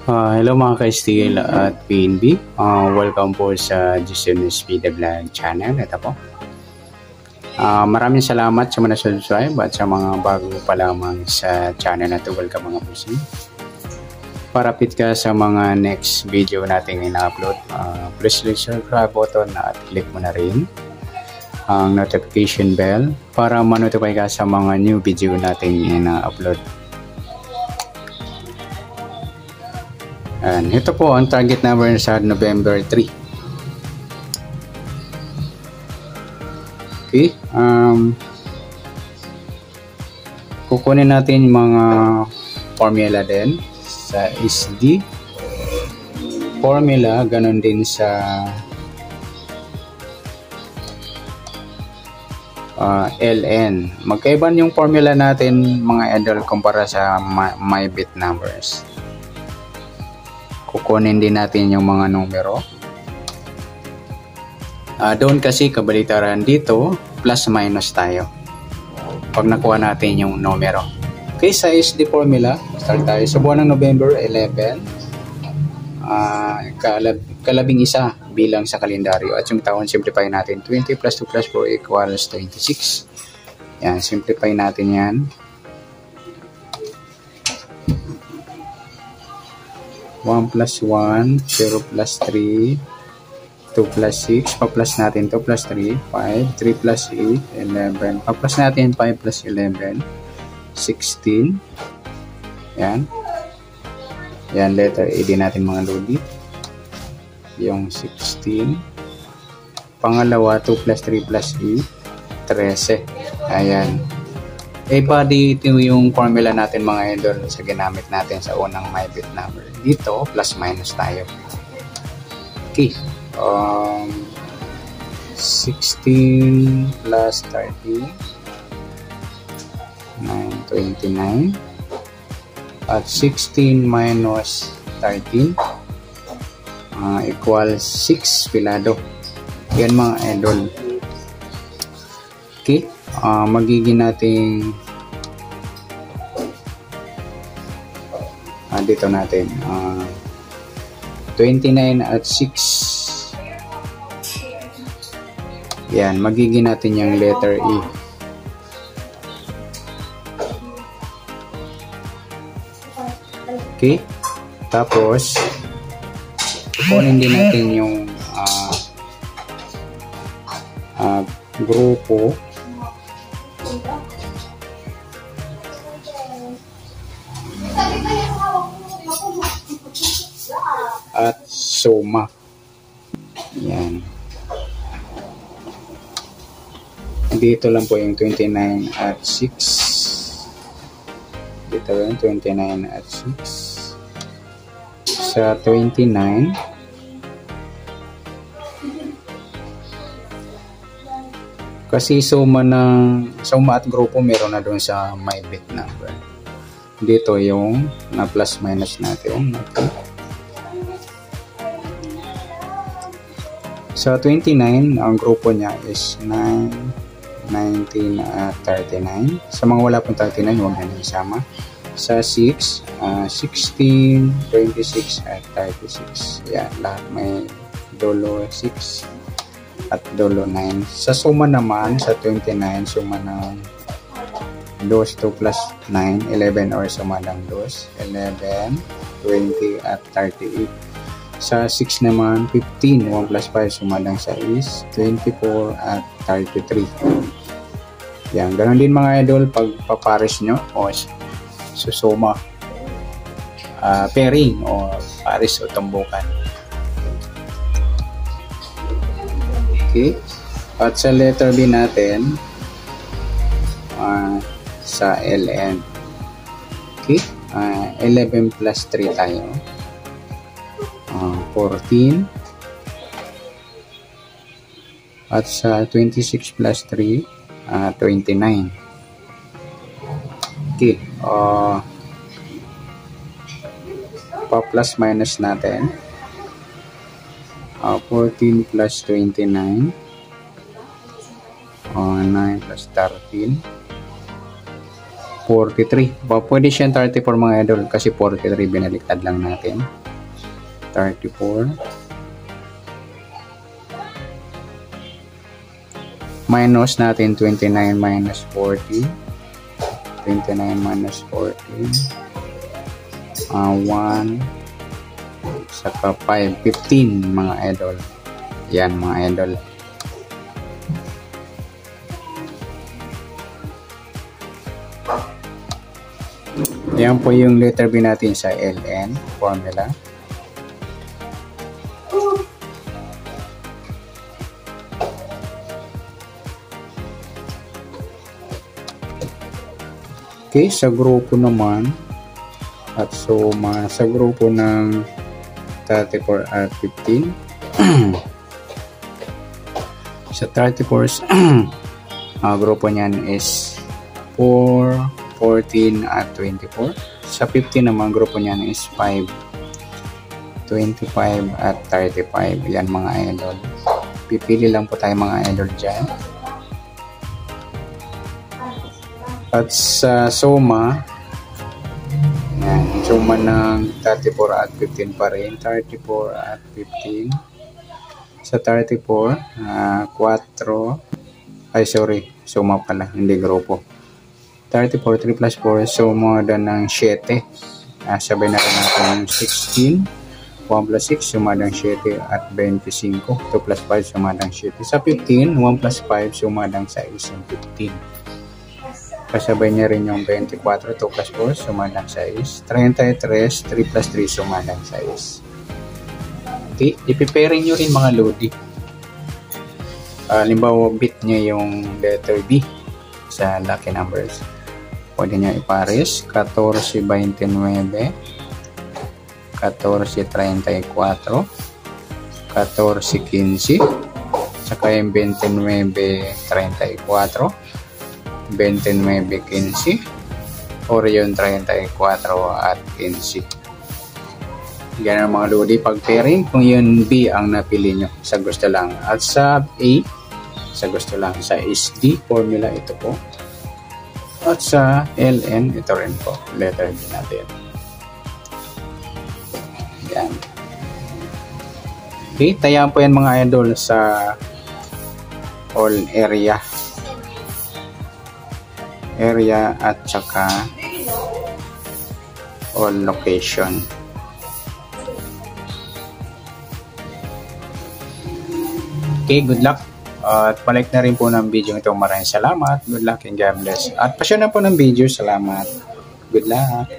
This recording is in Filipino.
Hello mga ka-STL at PNB. Welcome po sa GCNS Vida Vlog channel. Ito po. Maraming salamat sa mga subscribe at sa mga bago pa lamang sa channel na ito. Welcome mga pusin. Para update ka sa mga next video natin ina-upload, please click subscribe button at click mo na rin ang notification bell para ma-notify ka sa mga new video natin ina-upload. And ito po ang target number sa November 3. Okay. Kukunin natin yung mga formula din sa SD. Formula, ganun din sa LN. Magkaiba yung formula natin mga idol kumpara sa my bit numbers. Kukunin din natin yung mga numero. Doon kasi kabalitaran dito, plus minus tayo. Pag nakuha natin yung numero. Okay, sa SD formula, start tayo. Sa buwan ng November 11, kalabing isa bilang sa kalendaryo. At yung taon, simplify natin. 20 plus 2 plus 4 equals 26. Yan, simplify natin yan. 1 plus 1, 0 plus 3, 2 plus 6, pa-plus natin 2 plus 3, 5, 3 plus 8, 11, pa-plus natin 5 plus 11, 16, yan, yan, letter A din natin mga lodi, yung 16, pangalawa 2 plus 3 plus 8, 13, ayan. Pa dito yung formula natin mga idol sa ginamit natin sa unang my bit number. Dito, plus minus tayo. Okay. 16 plus 30. 929. At 16 minus 13 equals 6 pilado. Yan mga idol. Okay. Magiging natin dito natin 29 at 6. Yan, magiging natin yung letter E. Okay, tapos kunin din natin yung grupo at suma. Yan. Dito lang po yung 29 at 6. Dito lang 29 at 6. Sa 29 kasi suma at grupo meron na doon sa my bit number. Dito yung na plus minus natin. Okay. Sa 29, ang grupo niya is 9, 19 at 39. Sa mga wala pong 39, huwag na niyo isama. Sa 6, 16, 26 at 36. Yan, lahat may dolo 6 at dolo 9. Sa suma naman, sa 29, suma ng 2 plus 9, 11 or suma ng 2, 11, 20 at 38. Sa 6 naman, 15, 1 plus 5, sumadang sa is 24 at 33. Yan, ganoon din mga idol, pag papares nyo o susuma, pairing o pares o tumbukan. Okay, at sa letter B natin, sa LN. Okay, 11 plus 3 tayo. 14 at sa 26 plus 3 29. Okay, pa plus minus natin 14 plus 29 9 plus 13 43. Pwede siyang 34 mga idol kasi 43 binaliktad lang natin. 34 minus natin 29 minus 40. 29 minus 40. 1 saka 5. 15 mga idol. Yan mga idol. Yan po yung letter B natin sa LN formula. Okay, sa grupo naman at suma sa grupo ng 34 at 15. Sa 34 grupo niyan is 4, 14 at 24. Sa 15 naman grupo niyan is 5, 25 at 35. Yan mga idol. Pipili lang po tayo mga idol dyan. At sa suma, yan, suma ng 34 at 15 pa rin. 34 at 15. Sa 34, 4, ay sorry, suma pala, hindi grupo. 34, 3 plus 4, suma ng 7. Sabay na rin natin yung 16. 1 plus 6, suma ng 7 at 25. 2 plus 5, suma ng 7. Sa 15, 1 plus 5, suma ng 6 yung 15. Kasabay niya rin yung 24, 2 plus 4, suma ng 6. 33, 3 plus 3, suma ng 6. Okay, ipiparing nyo rin mga lodi. Halimbawa, bit niya yung letter B sa lucky numbers. Pwede niya ipares 1429, 1434, 1415, saka yung 2934, 29-15 or yung 34 at 15. Ganyan mga lodi pag pairing kung yung B ang napili nyo sa gusto lang. At sa A, sa gusto lang. Sa SD formula ito po. At sa LN ito rin po. Letter B natin. Yan. Okay, tayaan po yan mga idol sa all area at saka all location. Okay, good luck. At palike na rin po ng video ito. Maraming salamat. Good luck and God bless. At pasyon na po ng video. Salamat. Good luck.